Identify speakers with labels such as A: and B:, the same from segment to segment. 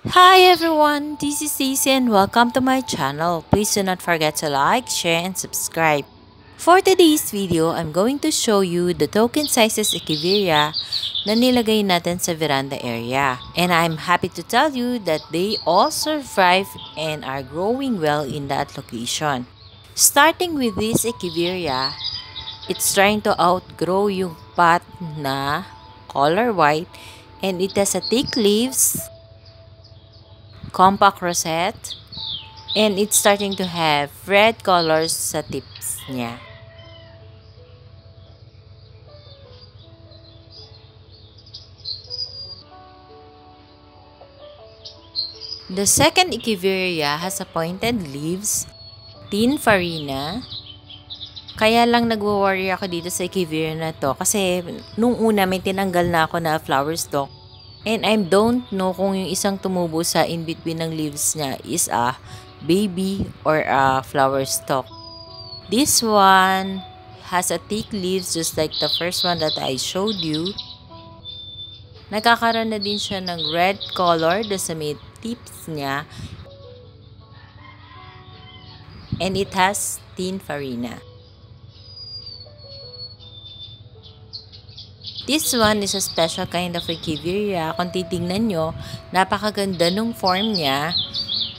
A: Hi everyone, this is Cece and welcome to my channel. Please do not forget to like, share, and subscribe. For today's video, I'm going to show you the token sizes Echeveria na nilagay natin sa veranda area. And I'm happy to tell you that they all survive and are growing well in that location. Starting with this Echeveria, it's trying to outgrow yung pot na color white and it has a thick leaves, compact rosette, and it's starting to have red colors sa tips niya. The second Echeveria has a pointed leaves, thin farina. Kaya lang nagwo-worry ako dito sa Echeveria na to kasi nung una may tinanggal na ako na flower stalk. And I don't know kung yung isang tumubo sa in-between ng leaves niya is a baby or a flower stalk. This one has a thick leaves just like the first one that I showed you. Nagkakaroon na din siya ng red color sa may tips niya. And it has thin farina. This one is a special kind of Echeveria. Kung titingnan nyo, napakaganda nung form niya.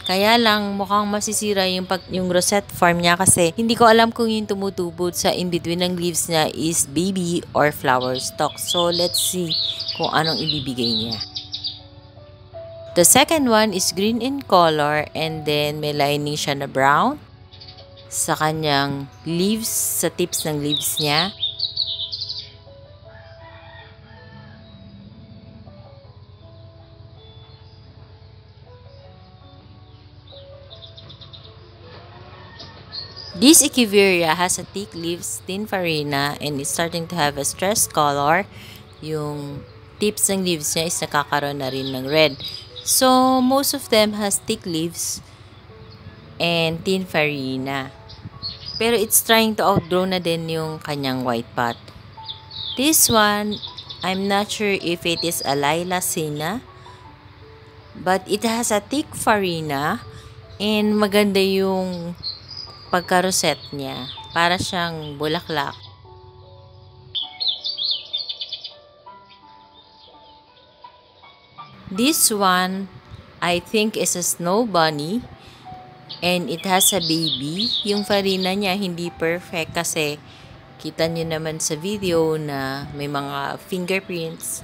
A: Kaya lang mukhang masisira yung rosette form niya kasi hindi ko alam kung yung tumutubo sa in-between ng leaves niya is baby or flower stalk. So let's see kung anong ibibigay niya. The second one is green in color and then may lining siya na brown sa kanyang leaves, sa tips ng leaves niya. This Echeveria has a thick leaves, thin farina, and it's starting to have a stress color. Yung tips ng leaves niya is nakakaroon na rin ng red. So, most of them has thick leaves and thin farina. Pero it's trying to outgrow na din yung kanyang white pot. This one, I'm not sure if it is a Lilacina, but it has a thick farina and maganda yung pagka-rosette niya. Para siyang bulaklak. This one, I think is a snow bunny. And it has a baby. Yung farina niya hindi perfect kasi kita nyo naman sa video na may mga fingerprints.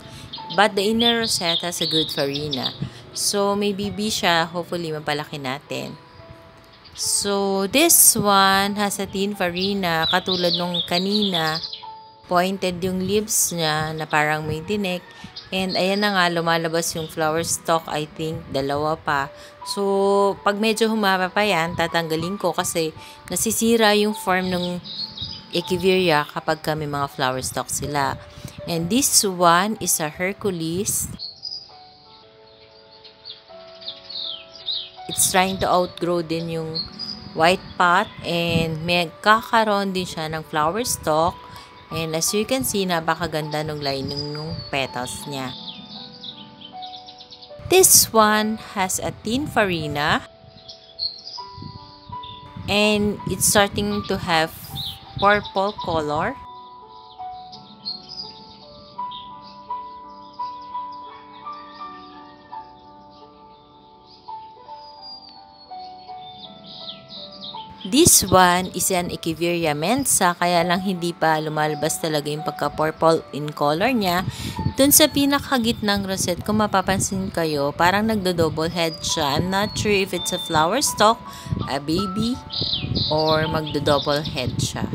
A: But the inner rosette has a good farina. So, may baby siya. Hopefully, mapalaki natin. So, this one has a thin farina. Katulad nung kanina, pointed yung leaves niya na parang may tinik. And ayan na nga, lumalabas yung flower stalk. I think, dalawa pa. So, pag medyo humaba pa yan, tatanggalin ko kasi nasisira yung form ng Echeveria kapag may mga flower stalk sila. And this one is a Hercules. It's trying to outgrow din yung white pot and may kakaroon din siya ng flower stalk. And as you can see, napakaganda ng lining ng petals niya. This one has a thin farina and it's starting to have purple color. This one is an Echeveria mensa, kaya lang hindi pa lumalabas talaga yung pagka-purple in color niya. Dun sa pinakagitnang rosette, kung mapapansin kayo, parang nagdo-double head siya. I'm not sure if it's a flower stalk, a baby, or magdo-double head siya.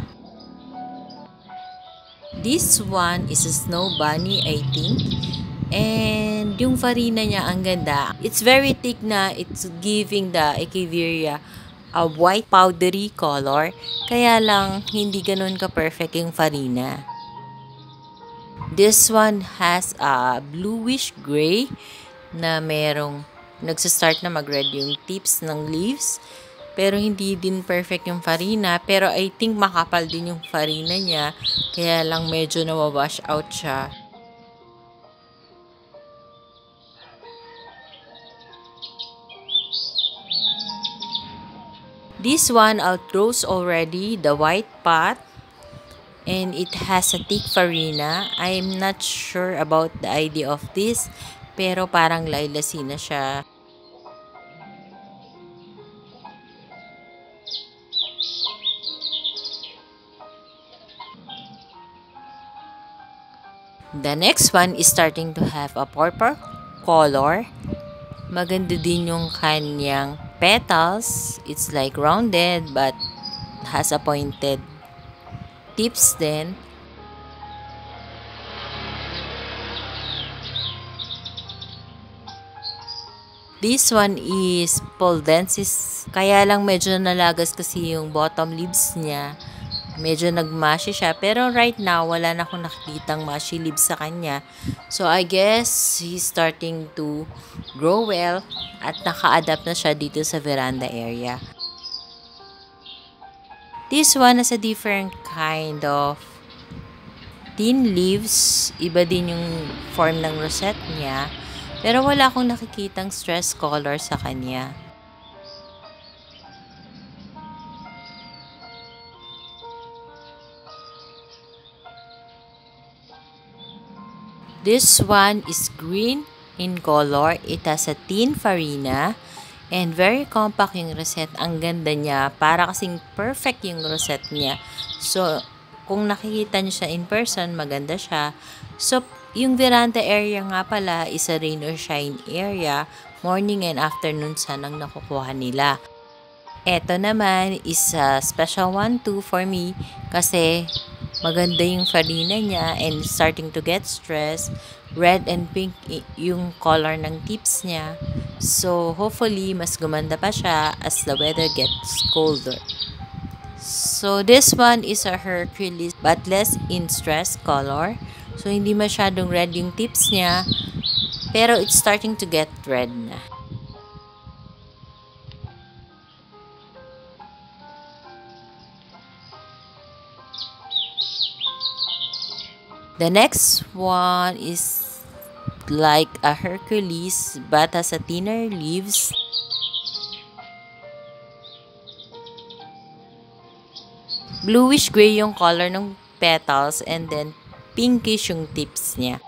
A: This one is a snow bunny, I think. And yung farina niya, ang ganda. It's very thick na it's giving the Echeveria a white powdery color. Kaya lang, hindi ganun ka-perfect yung farina. This one has a bluish gray na merong nagsastart na mag-red yung tips ng leaves. Pero hindi din perfect yung farina. Pero I think makapal din yung farina niya. Kaya lang medyo nawawash out siya. This one outgrows already the white pot, and it has a thick farina. I'm not sure about the idea of this, pero parang lilacina siya. The next one is starting to have a purple color. Maganda din yung kanyang petals. It's like rounded but has a pointed tips din. This one is Poldensis. Kaya lang medyo nalagas kasi yung bottom leaves niya. Medyo nagmashi siya. Pero right now, wala na akong nakikitang mushy leaves sa kanya. So, I guess he's starting to grow well at naka-adapt na siya dito sa veranda area. This one has a different kind of thin leaves. Iba din yung form ng rosette niya. Pero wala akong nakikitang stress color sa kanya. This one is green in color. It has a thin farina and very compact yung rosette. Ang ganda niya. Para kasing perfect yung rosette niya. So, kung nakikita niyo siya in person, maganda siya. So, yung veranda area nga pala is a rain or shine area. Morning and afternoon sanang nakukuha nila. Ito naman is a special one too for me kasi maganda yung farina niya and starting to get stressed. Red and pink yung color ng tips niya. So, hopefully, mas gumanda pa siya as the weather gets colder. So, this one is a Hercules but less in stress color. So, hindi masyadong red yung tips niya. Pero, it's starting to get red na. The next one is like a Hercules but has a thinner leaves. Bluish gray yung color ng petals and then pinkish yung tips niya.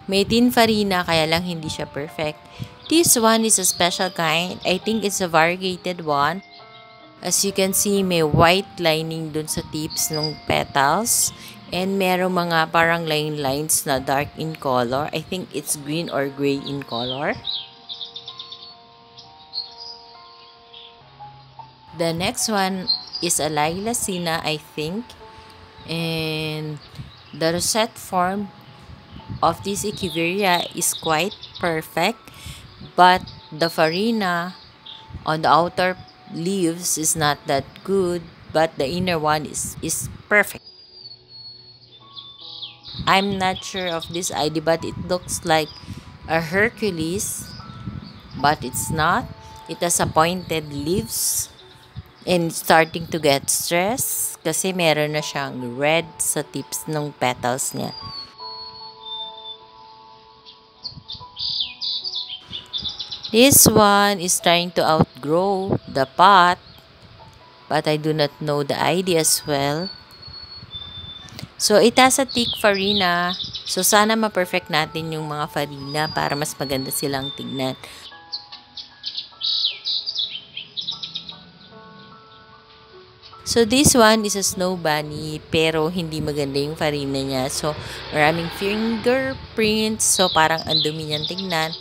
A: May thin farina kaya lang hindi siya perfect. This one is a special kind. I think it's a variegated one. As you can see, may white lining dun sa tips ng petals. And merong mga parang lines na dark in color. I think it's green or gray in color. The next one is a lilacina, I think. And the rosette form of this echeveria is quite perfect. But the farina on the outer leaves is not that good. But the inner one is perfect. I'm not sure of this ID, but it looks like a Hercules, but it's not. It has a pointed leaves and starting to get stressed kasi meron na siyang red sa tips ng petals niya. This one is trying to outgrow the pot, but I do not know the ID as well. So, it has a thick farina. So, sana ma-perfect natin yung mga farina para mas maganda silang tignan. So, this one is a snow bunny, pero hindi maganda yung farina niya. So, maraming fingerprints. So, parang ang dumi niyang tignan.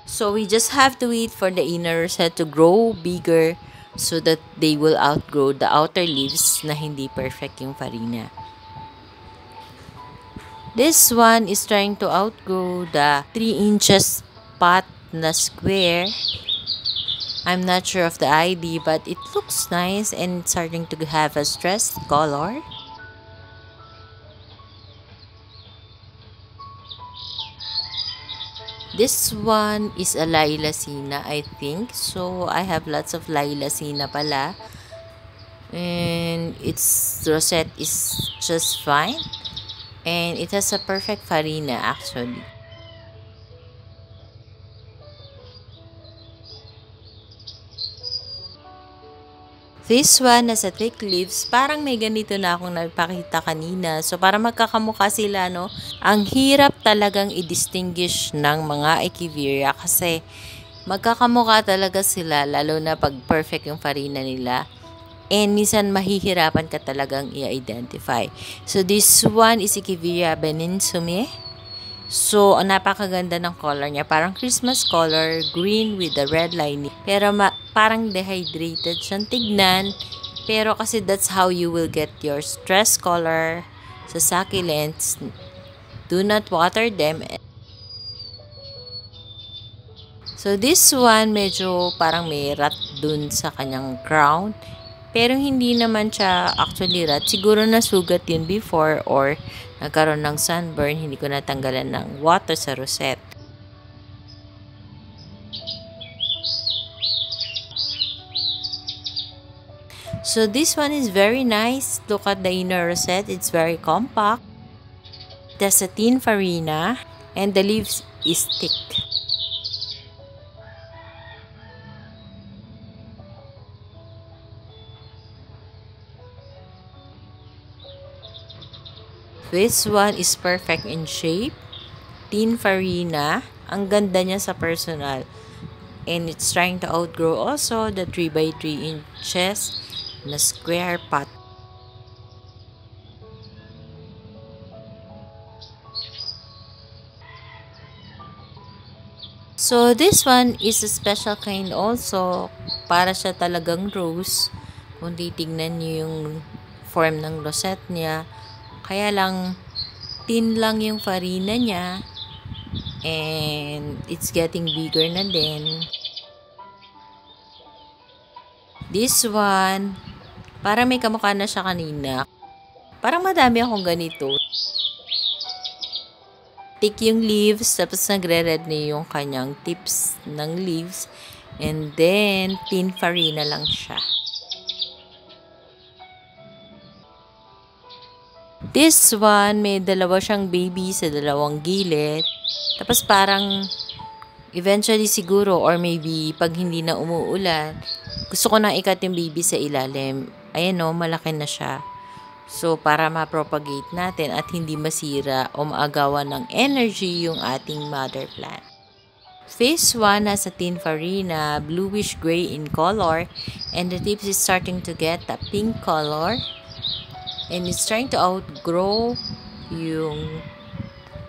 A: So, we just have to wait for the inner set to grow bigger so that they will outgrow the outer leaves na hindi perfect yung farina. This one is trying to outgrow the 3 inches pot na square. I'm not sure of the ID, but it looks nice and it's starting to have a stressed color. This one is a lilacina, I think. So, I have lots of lilacina pala. And its rosette is just fine. And it has a perfect farina actually. This one, nasa thick leaves, parang may ganito na akong nagpakita kanina. So, para magkakamukha sila, no? Ang hirap talagang i-distinguish ng mga echeveria kasi magkakamukha talaga sila, lalo na pag perfect yung farina nila. And minsan mahihirapan ka talagang i-identify. So, this one is Echeveria beninsume. So, ang napakaganda ng color niya. Parang Christmas color, green with the red lining. Pero parang dehydrated siyang tignan. Pero kasi that's how you will get your stress color sa succulents. Do not water them. So, this one, medyo parang may rat dun sa kanyang crown. Pero hindi naman siya actually rat. Siguro nasugat yun before or nagkaroon ng sunburn. Hindi ko natanggalan ng water sa rosette. So this one is very nice. Look at the inner rosette. It's very compact. It has a thin farina and the leaves is thick. This one is perfect in shape. Thin farina. Ang ganda niya sa personal. And it's trying to outgrow also the 3x3 inches na square pot. So this one is a special kind also. Para siya talagang rose. Kung titignan niyo yung form ng rosette niya. Kaya lang, thin lang yung farina niya. And it's getting bigger na din. This one, para may kamukha na siya kanina. Parang madami akong ganito. Thick yung leaves, tapos nagre-red na yung kanyang tips ng leaves. And then, thin farina lang siya. This one, may dalawa siyang baby sa dalawang gilid. Tapos parang, eventually siguro, or maybe pag hindi na umuulan, gusto ko nang ikat yung baby sa ilalim. Ayan o, malaki na siya. So, para ma-propagate natin at hindi masira o maagawan ng energy yung ating mother plant. Phase 1 has a thin farina, bluish gray in color, and the tips is starting to get a pink color. And it's trying to outgrow yung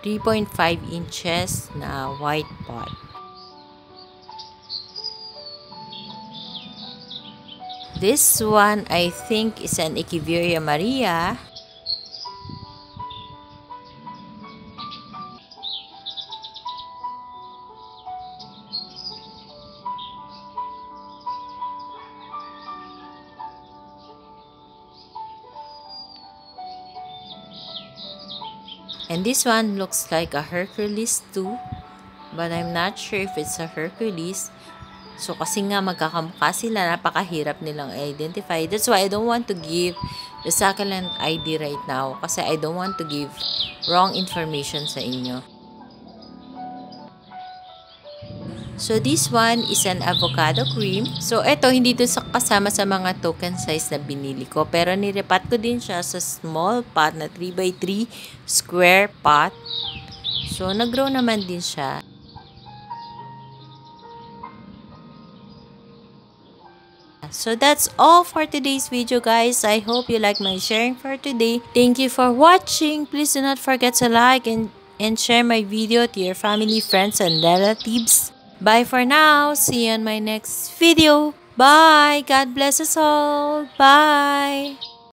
A: 3.5 inches na white pot. This one, I think, is an Echeveria Maria. And this one looks like a Hercules too. But I'm not sure if it's a Hercules. So, kasi nga magkakamukha sila, napakahirap nilang identify. That's why I don't want to give the succulent ID right now. Kasi I don't want to give wrong information sa inyo. So, this one is an avocado cream. So, ito, hindi ito kasama sa mga token size na binili ko. Pero, nirepat ko din siya sa small pot na 3x3 square pot. So, nag-grow naman din siya. So, that's all for today's video, guys. I hope you like my sharing for today. Thank you for watching. Please do not forget to like and share my video to your family, friends, and relatives. Bye for now. See you in my next video. Bye. God bless us all. Bye.